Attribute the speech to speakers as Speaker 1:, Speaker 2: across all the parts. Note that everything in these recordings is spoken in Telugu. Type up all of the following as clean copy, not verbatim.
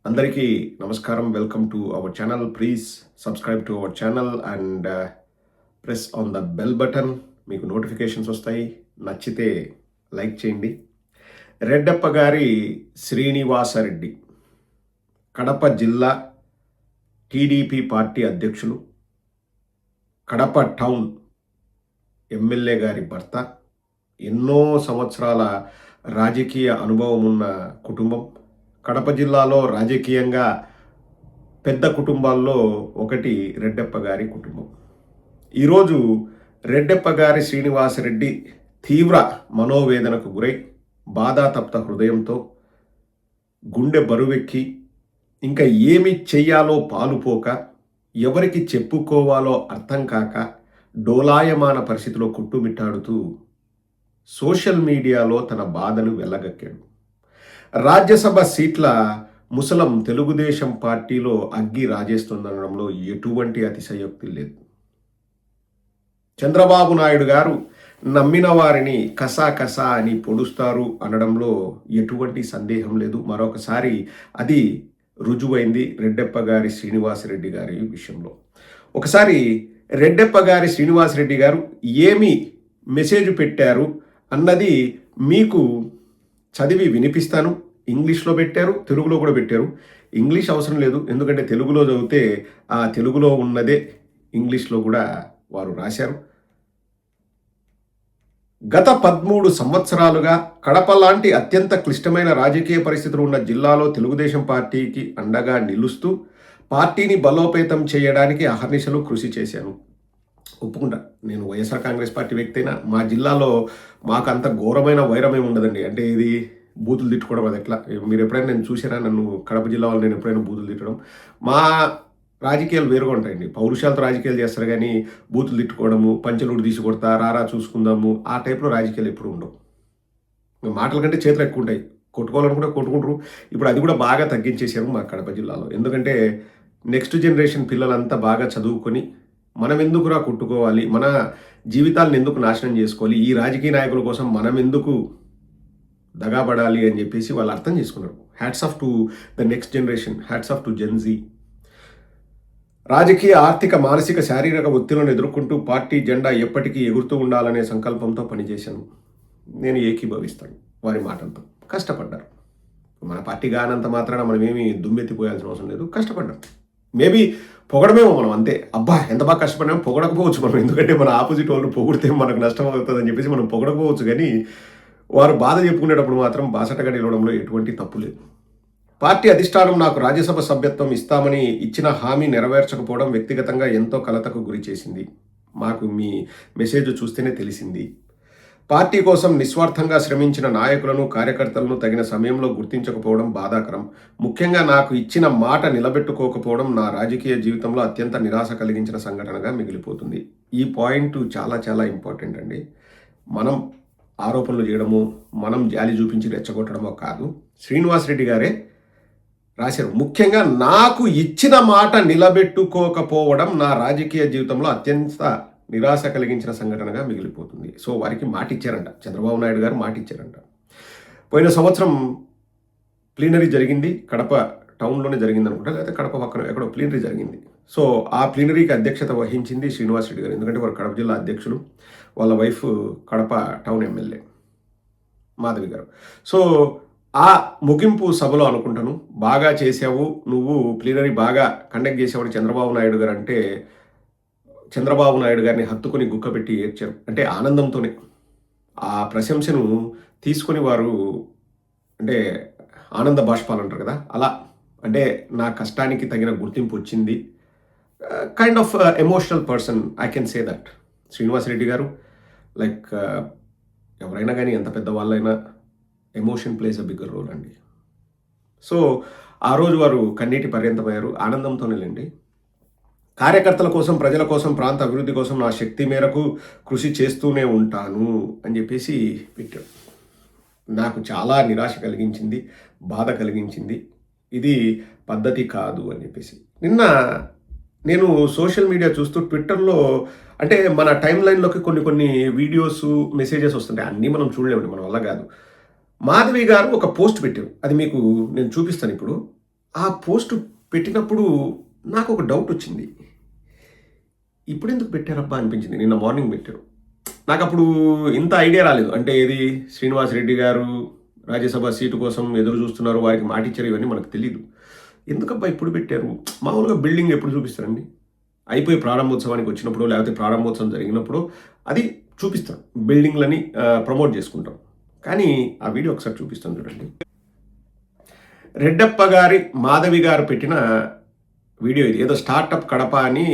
Speaker 1: అందరికీ నమస్కారం. Welcome to our channel. Please subscribe to our channel and press on the bell button. మీకు నోటిఫికేషన్స్ వస్తాయి. నచ్చితే లైక్ చేయండి. రెడ్డప్ప గారి శ్రీనివాసరెడ్డి కడప జిల్లా టీడీపీ పార్టీ అధ్యక్షులు, కడప టౌన్ ఎమ్మెల్యే గారి భర్త, ఎన్నో సంవత్సరాల రాజకీయ అనుభవం ఉన్న కుటుంబం. కడప జిల్లాలో రాజకీయంగా పెద్ద కుటుంబాల్లో ఒకటి రెడ్డప్ప గారి కుటుంబం. ఈరోజు రెడ్డప్ప గారి శ్రీనివాసరెడ్డి తీవ్ర మనోవేదనకు గురై బాధాతప్త హృదయంతో గుండె బరువెక్కి ఇంకా ఏమి చెయ్యాలో పాలుపోక ఎవరికి చెప్పుకోవాలో అర్థం కాక డోలాయమాన పరిస్థితిలో కొట్టుమిట్టాడుతూ సోషల్ మీడియాలో తన బాధను వెళ్ళగక్కాడు. రాజ్యసభ సీట్ల ముసలం తెలుగుదేశం పార్టీలో అగ్గి రాజేస్తుందనడంలో ఎటువంటి అతిశయోక్తి లేదు. చంద్రబాబు నాయుడు గారు నమ్మిన వారిని కసా అని పొడుస్తారు అనడంలో ఎటువంటి సందేహం లేదు. మరొకసారి అది రుజువైంది రెడ్డప్ప గారి శ్రీనివాసరెడ్డి గారి విషయంలో. ఒకసారి రెడ్డప్ప గారి శ్రీనివాసరెడ్డి గారు ఏమి మెసేజ్ పెట్టారు అన్నది మీకు చదివి వినిపిస్తాను. ఇంగ్లీష్లో పెట్టారు, తెలుగులో కూడా పెట్టారు. ఇంగ్లీష్ అవసరం లేదు, ఎందుకంటే తెలుగులో చదివితే ఆ తెలుగులో ఉన్నదే ఇంగ్లీష్లో కూడా వారు రాశారు. గత 13 సంవత్సరాలుగా కడప లాంటి అత్యంత క్లిష్టమైన రాజకీయ పరిస్థితులు ఉన్న జిల్లాలో తెలుగుదేశం పార్టీకి అండగా నిలుస్తూ పార్టీని బలోపేతం చేయడానికి అహర్నిశలు కృషి చేశాను. ఒప్పుకుంటా, నేను వైఎస్ఆర్ కాంగ్రెస్ పార్టీ వ్యక్తి అయినా మా జిల్లాలో మాకు అంత ఘోరమైన వైరమే ఉండదండి. అంటే ఇది బూతులు తిట్టుకోవడం అది ఎట్లా, మీరు ఎప్పుడైనా నేను చూసారా నన్ను కడప జిల్లా వాళ్ళు నేను ఎప్పుడైనా బూతులు తిట్టడం? మా రాజకీయాలు వేరుగా ఉంటాయండి. పౌరుషాలతో రాజకీయాలు చేస్తారు కానీ బూతులు తిట్టుకోవడము, పంచలుడు తీసి కొడతా, రారా చూసుకుందాము, ఆ టైప్లో రాజకీయాలు ఎప్పుడు ఉండవు. మాటల కంటే చేతులు ఎక్కువ ఉంటాయి. కొట్టుకోవాలనుకుంటే కొట్టుకుంటారు. ఇప్పుడు అది కూడా బాగా తగ్గించేశారు మా కడప జిల్లాలో. ఎందుకంటే నెక్స్ట్ జనరేషన్ పిల్లలంతా బాగా చదువుకొని మనం ఎందుకురా కొట్టుకోవాలి, మన జీవితాలను ఎందుకు నాశనం చేసుకోవాలి, ఈ రాజకీయ నాయకుల కోసం మనం ఎందుకు దగాపడాలి అని చెప్పేసి వాళ్ళు అర్థం చేసుకున్నారు. Hats off to the next generation, hats off to Gen Z. రాజకీయ, ఆర్థిక, మానసిక, శారీరక ఒత్తిళ్లను ఎదుర్కొంటూ పార్టీ జెండా ఎప్పటికీ ఎగురుతూ ఉండాలనే సంకల్పంతో పనిచేశాను. నేను ఏకీభవిస్తాను వారి మాటలతో. కష్టపడ్డారు. మన పార్టీ కానంత మాత్రాన మనం ఏమి దుమ్మెత్తిపోయాల్సిన అవసరం లేదు. కష్టపడ్డారు. మేబీ పొగడమేమో మనం, అంతే. అబ్బా ఎంత బాగా కష్టపడినామో పొగడకపోవచ్చు మనం, ఎందుకంటే మన ఆపోజిట్ వాళ్ళు పొగిడితే మనకు నష్టం అవుతుందని చెప్పేసి మనం పొగడకపోవచ్చు. కానీ వారు బాధ చెప్పుకునేటప్పుడు మాత్రం బాసటగా నిలవడంలో ఎటువంటి తప్పు లేదు. పార్టీ అధిష్టానం నాకు రాజ్యసభ సభ్యత్వం ఇస్తామని ఇచ్చిన హామీ నెరవేర్చకపోవడం వ్యక్తిగతంగా ఎంతో కలతకు గురి చేసింది. మాకు మీ మెసేజ్ చూస్తేనే తెలిసింది. పార్టీ కోసం నిస్వార్థంగా శ్రమించిన నాయకులను, కార్యకర్తలను తగిన సమయంలో గుర్తించకపోవడం బాధాకరం. ముఖ్యంగా నాకు ఇచ్చిన మాట నిలబెట్టుకోకపోవడం నా రాజకీయ జీవితంలో అత్యంత నిరాశ కలిగించిన సంఘటనగా మిగిలిపోతుంది. ఈ పాయింట్ చాలా చాలా ఇంపార్టెంట్ అండి. మనం ఆరోపణలు చేయడము, మనం జాలి చూపించి రెచ్చగొట్టడమో కాదు. శ్రీనివాసరెడ్డి గారే రాశారు. ముఖ్యంగా నాకు ఇచ్చిన మాట నిలబెట్టుకోకపోవడం నా రాజకీయ జీవితంలో అత్యంత నిరాశ కలిగించిన సంఘటనగా మిగిలిపోతుంది. సో వారికి మాట ఇచ్చారంట, చంద్రబాబు నాయుడు గారు మాట ఇచ్చారంట. పోయిన సంవత్సరం ప్లీనరీ జరిగింది, కడప టౌన్లోనే జరిగింది అనుకుంటా, లేకపోతే కడప పక్కన ఎక్కడో ప్లీనరీ జరిగింది. సో ఆ ప్లీనరీకి అధ్యక్షత వహించింది శ్రీనివాసరెడ్డి గారు. ఎందుకంటే వారు కడప జిల్లా అధ్యక్షులు, వాళ్ళ wife Kadapa town MLA Madhavi గారు. సో ఆ ముగింపు సభలో అనుకుంటాను, బాగా చేసావు నువ్వు, ప్లీనరీ బాగా కండక్ట్ చేసావని చంద్రబాబు నాయుడు గారు అంటే చంద్రబాబు నాయుడు గారిని హత్తుకొని గుక్కపెట్టి ఏడ్చారు. అంటే ఆనందంతోనే ఆ ప్రశంసను తీసుకొని వారు, అంటే ఆనంద బాష్పాలు అంటారు కదా, అలా అంటే నా కష్టానికి తగిన గుర్తింపు వచ్చింది. Kind of emotional person, I can say that. Srinivasa Reddy గారు లైక్ ఎవరైనా కానీ, ఎంత పెద్దవాళ్ళైనా emotion plays a bigger role అండి. సో ఆ రోజు వారు కన్నీటి పర్యంతమయ్యారు. ఆనందంతోనేలేండి. కార్యకర్తల కోసం, ప్రజల కోసం, ప్రాంత అభివృద్ధి కోసం నా శక్తి మేరకు కృషి చేస్తూనే ఉంటాను అని చెప్పేసి పెట్టాడు. నాకు చాలా నిరాశ కలిగించింది, బాధ కలిగించింది. ఇది పద్ధతి కాదు అని చెప్పేసి. నిన్న నేను సోషల్ మీడియా చూస్తూ ట్విట్టర్లో, అంటే మన టైం లైన్లోకి కొన్ని వీడియోస్, మెసేజెస్ వస్తుంటాయి. అన్నీ మనం చూడలేమండి, మన వల్ల కాదు. మాధవి గారు ఒక పోస్ట్ పెట్టారు, అది మీకు నేను చూపిస్తాను ఇప్పుడు. ఆ పోస్ట్ పెట్టినప్పుడు నాకు ఒక డౌట్ వచ్చింది. ఇప్పుడెందుకు పెట్టారబ్బా అనిపించింది. నిన్న మార్నింగ్ పెట్టారు. నాకప్పుడు ఇంత ఐడియా రాలేదు. అంటే ఏది శ్రీనివాస్ రెడ్డి గారు రాజ్యసభ సీటు కోసం ఎదురు చూస్తున్నారు, వారికి మాటిచ్చారు, ఇవన్నీ మనకు తెలీదు. ఎందుకబ్బా ఇప్పుడు పెట్టారు? మామూలుగా బిల్డింగ్ ఎప్పుడు చూపిస్తారండి? అయిపోయి ప్రారంభోత్సవానికి వచ్చినప్పుడు, లేకపోతే ప్రారంభోత్సవం జరిగినప్పుడు అది చూపిస్తాం. బిల్డింగ్లని ప్రమోట్ చేసుకుంటాం. కానీ ఆ వీడియో ఒకసారి చూపిస్తాను చూడండి. రెడ్డప్ప గారి మాధవి గారు పెట్టిన వీడియో ఇది. ఏదో స్టార్టప్ కడప అని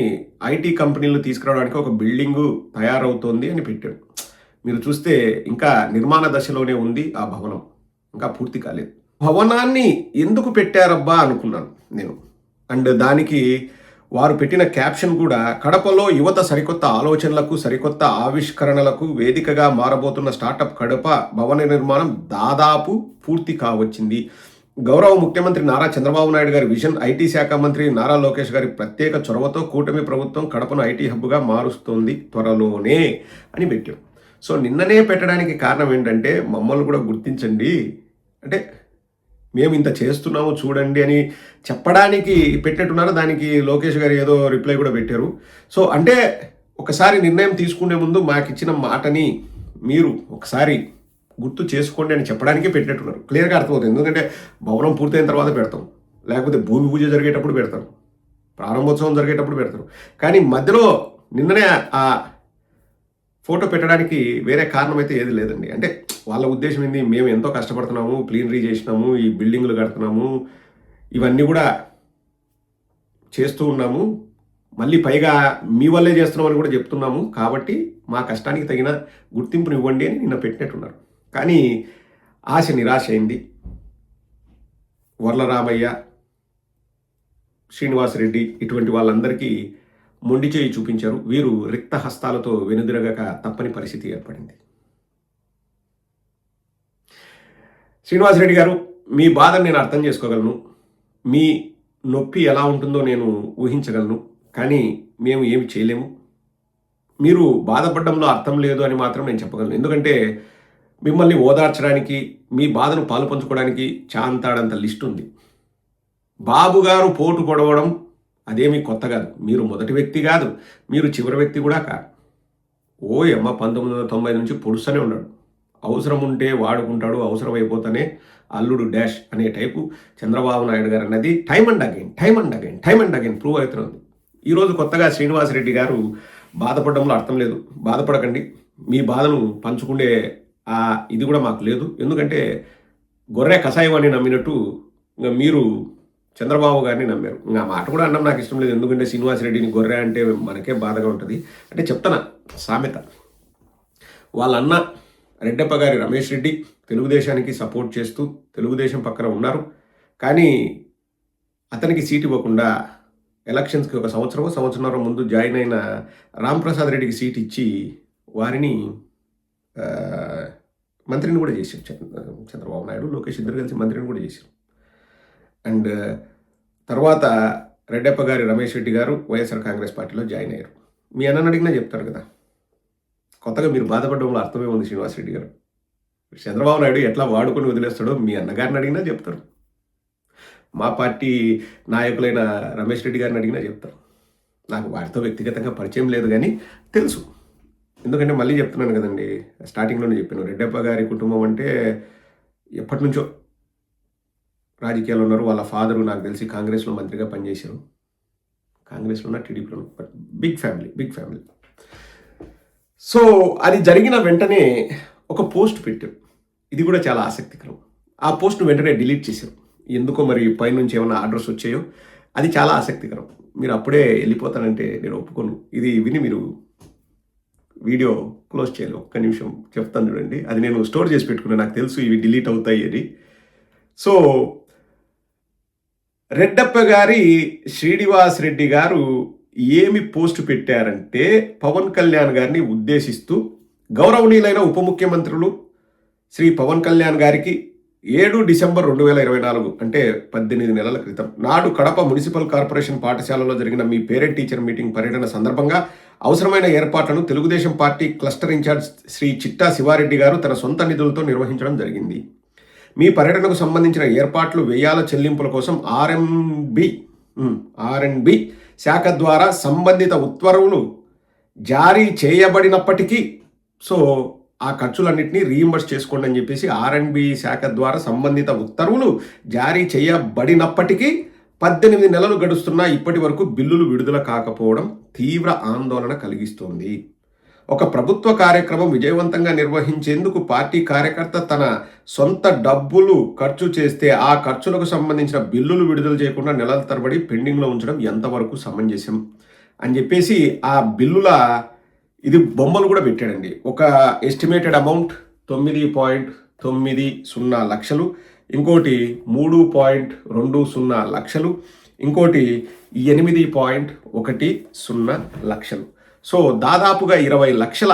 Speaker 1: ఐటీ కంపెనీలు తీసుకురావడానికి ఒక బిల్డింగు తయారవుతోంది అని పెట్టాడు. మీరు చూస్తే ఇంకా నిర్మాణ దశలోనే ఉంది ఆ భవనం, ఇంకా పూర్తి కాలేదు. భవనాన్ని ఎందుకు పెట్టారబ్బా అనుకున్నాను నేను. అండ్ దానికి వారు పెట్టిన క్యాప్షన్ కూడా, కడపలో యువత సరికొత్త ఆలోచనలకు సరికొత్త ఆవిష్కరణలకు వేదికగా మారబోతున్న స్టార్టప్ కడప భవన నిర్మాణం దాదాపు పూర్తి కావచ్చింది. గౌరవ ముఖ్యమంత్రి నారా చంద్రబాబు నాయుడు గారి విజన్, ఐటీ శాఖ మంత్రి నారా లోకేష్ గారి ప్రత్యేక చొరవతో కూటమి ప్రభుత్వం కడపను ఐటీ హబ్గా మారుస్తోంది త్వరలోనే అని పెట్టాం. సో నిన్ననే పెట్టడానికి కారణం ఏంటంటే, మమ్మల్ని కూడా గుర్తించండి, అంటే మేము ఇంత చేస్తున్నాము చూడండి అని చెప్పడానికి పెట్టినట్టున్నారు. దానికి లోకేష్ గారు ఏదో రిప్లై కూడా పెట్టారు. సో అంటే ఒకసారి నిర్ణయం తీసుకునే ముందు మాకు ఇచ్చిన మాటని మీరు ఒకసారి గుర్తు చేసుకోండి అని చెప్పడానికి పెట్టినట్టున్నారు. క్లియర్గా అర్థమవుతుంది. ఎందుకంటే భవనం పూర్తయిన తర్వాత పెడతాం, లేకపోతే భూమి పూజ జరిగేటప్పుడు పెడతారు, ప్రారంభోత్సవం జరిగేటప్పుడు పెడతారు. కానీ మధ్యలో నిన్ననే ఆ ఫోటో పెట్టడానికి వేరే కారణం అయితే ఏది లేదండి. అంటే వాళ్ళ ఉద్దేశం ఏంది, మేము ఎంతో కష్టపడుతున్నాము, ప్లీనరీ చేసినాము, ఈ బిల్డింగ్లు కడుతున్నాము, ఇవన్నీ కూడా చేస్తూ ఉన్నాము, మళ్ళీ పైగా మీ వల్లే చేస్తున్నామని కూడా చెప్తున్నాము, కాబట్టి మా కష్టానికి తగిన గుర్తింపుని ఇవ్వండి అని నిన్న పెట్టినట్టున్నారు. కానీ ఆశ నిరాశ అయింది. వర్లరామయ్య, శ్రీనివాసరెడ్డి ఇటువంటి వాళ్ళందరికీ మొండి చేయి చూపించారు. వీరు రిక్త హస్తాలతో వెనుదిరగక తప్పని పరిస్థితి ఏర్పడింది. శ్రీనివాసరెడ్డి గారు, మీ బాధను నేను అర్థం చేసుకోగలను, మీ నొప్పి ఎలా ఉంటుందో నేను ఊహించగలను, కానీ మేము ఏమి చేయలేము. మీరు బాధపడడంలో అర్థం లేదు అని మాత్రం నేను చెప్పగలను. ఎందుకంటే మిమ్మల్ని ఓదార్చడానికి, మీ బాధను పాలు పంచుకోవడానికి చాంతాడంత లిస్ట్ ఉంది. బాబు గారు పోటు పొడవడం అదేమీ కొత్త కాదు. మీరు మొదటి వ్యక్తి కాదు, మీరు చివరి వ్యక్తి కూడా కాదు. ఓయమ్మ 1990 నుంచి పొడుస్తూనే ఉన్నాడు. అవసరం ఉంటే వాడుకుంటాడు, అవసరం అయిపోతానే అల్లుడు డాష్ అనే టైపు చంద్రబాబు నాయుడు గారు అన్నది టైమ్ అండ్ అగైన్ ప్రూవ్ అవుతుంది. ఈరోజు కొత్తగా శ్రీనివాసరెడ్డి గారు బాధపడడంలో అర్థం లేదు. బాధపడకండి, మీ బాధను పంచుకునే ఇది కూడా మాకు లేదు. ఎందుకంటే గొర్రె కషాయం అని నమ్మినట్టు మీరు చంద్రబాబు గారిని నమ్మారు. ఇంకా మాట కూడా అన్నం నాకు ఇష్టం లేదు. ఎందుకంటే శ్రీనివాసరెడ్డిని గొర్రె అంటే మనకే బాధగా ఉంటుంది. అంటే చెప్తానా సామెత, వాళ్ళ అన్న రెడ్డప్ప గారి రమేష్ రెడ్డి తెలుగుదేశానికి సపోర్ట్ చేస్తూ తెలుగుదేశం పక్కన ఉన్నారు. కానీ అతనికి సీట్ ఇవ్వకుండా ఎలక్షన్స్కి ఒక సంవత్సరంన్నర ముందు జాయిన్ అయిన రాంప్రసాద్ రెడ్డికి సీట్ ఇచ్చి వారిని మంత్రిని కూడా చేశారు. చంద్రబాబు నాయుడు, లోకేష్ ఇద్దరు కలిసి మంత్రిని కూడా చేశారు. అండ్ తర్వాత రెడ్డప్ప గారి రమేష్ రెడ్డి గారు వైఎస్ఆర్ కాంగ్రెస్ పార్టీలో జాయిన్ అయ్యారు. మీ అన్నని అడిగినా చెప్తారు కదా. కొత్తగా మీరు బాధపడడంలో అర్థమే ఉంది శ్రీనివాసరెడ్డి గారు. చంద్రబాబు నాయుడు ఎట్లా వాడుకొని వదిలేస్తాడో మీ అన్నగారిని అడిగినా చెప్తారు. మా పార్టీ నాయకులైన రమేష్ రెడ్డి గారిని అడిగినా చెప్తారు. నాకు వారితో వ్యక్తిగతంగా పరిచయం లేదు, కానీ తెలుసు. ఎందుకంటే మళ్ళీ చెప్తున్నాను కదండి, స్టార్టింగ్లోనే చెప్పాను, రెడ్డప్ప గారి కుటుంబం అంటే ఎప్పటి నుంచో రాజకీయాల్లో ఉన్నారు. వాళ్ళ ఫాదరు నాకు తెలిసి కాంగ్రెస్లో మంత్రిగా పనిచేశారు. కాంగ్రెస్లో ఉన్న టీడీపీలో, బట్ బిగ్ ఫ్యామిలీ. సో అది జరిగిన వెంటనే ఒక పోస్ట్ పెట్టారు. ఇది కూడా చాలా ఆసక్తికరం. ఆ పోస్ట్ను వెంటనే డిలీట్ చేశారు. ఎందుకో మరి పైనుంచి ఏమైనా ఆర్డర్స్ వచ్చాయో, అది చాలా ఆసక్తికరం. మీరు అప్పుడే వెళ్ళిపోతానంటే నేను ఒప్పుకోను. ఇది విని మీరు వీడియో క్లోజ్ చేయాలి. ఒక్క నిమిషం చెప్తాను చూడండి. అది నేను స్టోర్ చేసి పెట్టుకున్నాను, నాకు తెలుసు ఇవి డిలీట్ అవుతాయి అని. సో రెడ్డప్ప గారి శ్రీనివాస్ రెడ్డి గారు ఏమి పోస్ట్ పెట్టారంటే, పవన్ కళ్యాణ్ గారిని ఉద్దేశిస్తూ, గౌరవనీయులైన ఉప ముఖ్యమంత్రులు శ్రీ పవన్ కళ్యాణ్ గారికి 7 డిసెంబర్ 2024 అంటే 18 నెలల క్రితం నాడు కడప మున్సిపల్ కార్పొరేషన్ పాఠశాలలో జరిగిన మీ పేరెంట్ టీచర్ మీటింగ్ పర్యటన సందర్భంగా అవసరమైన ఏర్పాట్లను Telugu Desam party cluster in-charge Shri Chitta Siva Reddy గారు తన సొంత నిధులతో నిర్వహించడం జరిగింది. మీ పర్యటనకు సంబంధించిన ఏర్పాట్లు, వ్యయాల చెల్లింపుల కోసం ఆర్ఎండ్బి శాఖ ద్వారా సంబంధిత ఉత్తర్వులు జారీ చేయబడినప్పటికీ సో ఆ ఖర్చులన్నింటినీ రీయింబర్స్ చేసుకోండి అని చెప్పేసి ఆర్ఎండ్బి శాఖ ద్వారా సంబంధిత ఉత్తర్వులు జారీ చేయబడినప్పటికీ 18 నెలలు గడుస్తున్నా ఇప్పటి వరకు బిల్లులు విడుదల కాకపోవడం తీవ్ర ఆందోళన కలిగిస్తోంది. ఒక ప్రభుత్వ కార్యక్రమం విజయవంతంగా నిర్వహించేందుకు పార్టీ కార్యకర్త తన సొంత డబ్బులు ఖర్చు చేస్తే ఆ ఖర్చులకు సంబంధించిన బిల్లులు విడుదల చేయకుండా నెలల తరబడి పెండింగ్లో ఉంచడం ఎంతవరకు సమంజసం అని చెప్పేసి ఆ బిల్లుల ఇది బొమ్మలు కూడా పెట్టాడండి. ఒక ఎస్టిమేటెడ్ అమౌంట్ 9.90 లక్షలు, ఇంకోటి 3.20 లక్షలు, ఇంకోటి 8.10 లక్షలు. సో దాదాపుగా 20 లక్షల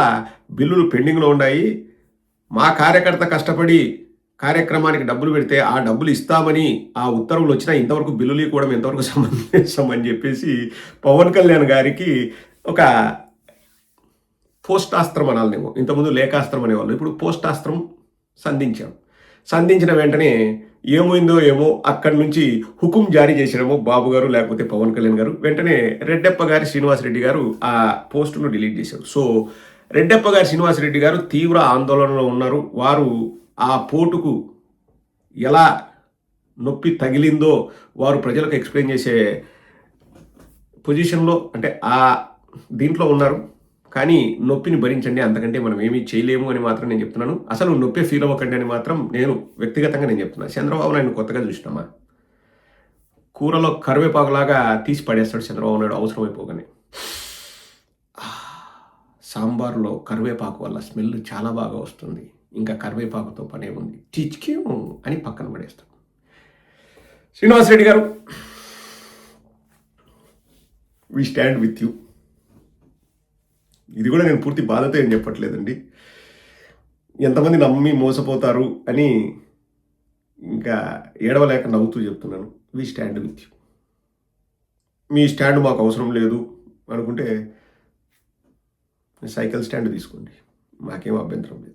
Speaker 1: బిల్లులు పెండింగ్లో ఉన్నాయి. మా కార్యకర్త కష్టపడి కార్యక్రమానికి డబ్బులు పెడితే ఆ డబ్బులు ఇస్తామని ఆ ఉత్తర్వులు వచ్చినా ఇంతవరకు బిల్లులు ఇవ్వడం ఎంతవరకు సమంజసం అని చెప్పేసి పవన్ కళ్యాణ్ గారికి ఒక పోస్టాస్త్రం అనాలనేమో. ఇంతకుముందు లేఖాస్త్రం అనేవాళ్ళు, ఇప్పుడు పోస్టాస్త్రం సంధించిన వెంటనే ఏమైందో ఏమో అక్కడి నుంచి హుకుం జారీ చేసినామో బాబు గారు లేకపోతే పవన్ కళ్యాణ్ గారు, వెంటనే రెడ్డప్ప గారి శ్రీనివాసరెడ్డి గారు ఆ పోస్టును డిలీట్ చేశారు. సో రెడ్డప్ప గారి శ్రీనివాసరెడ్డి గారు తీవ్ర ఆందోళనలో ఉన్నారు. వారు ఆ పోటుకు ఎలా నొప్పి తగిలిందో వారు ప్రజలకు ఎక్స్ప్లెయిన్ చేసే పొజిషన్లో అంటే ఆ దీంట్లో ఉన్నారు. కానీ నొప్పిని భరించండి, అంతకంటే మనం ఏమీ చేయలేము అని మాత్రం నేను చెప్తున్నాను. అసలు నొప్పి ఫీల్ అవ్వకండి అని మాత్రం నేను వ్యక్తిగతంగా నేను చెప్తున్నాను. చంద్రబాబు నాయుడు కొత్తగా చూసినామా, కూరలో కరివేపాకులాగా తీసి పడేస్తాడు చంద్రబాబు నాయుడు అవసరం అయిపోగానే. సాంబార్లో కరివేపాకు వల్ల స్మెల్ చాలా బాగా వస్తుంది, ఇంకా కరివేపాకుతో పనే ఉంది, చిచ్క్యూ అని పక్కన పడేస్తాడు. శ్రీనివాసరెడ్డి గారు, వి స్టాండ్ విత్ యూ. ఇది కూడా నేను పూర్తి బాధతో ఏం చెప్పట్లేదండి. ఎంతమంది నమ్మి మోసపోతారు అని ఇంకా ఏడవలేక నవ్వుతూ చెప్తున్నాను. We stand with you. మీ స్టాండ్ మాకు అవసరం లేదు అనుకుంటే సైకిల్ స్టాండ్ తీసుకోండి, మాకేం అభ్యంతరం లేదు.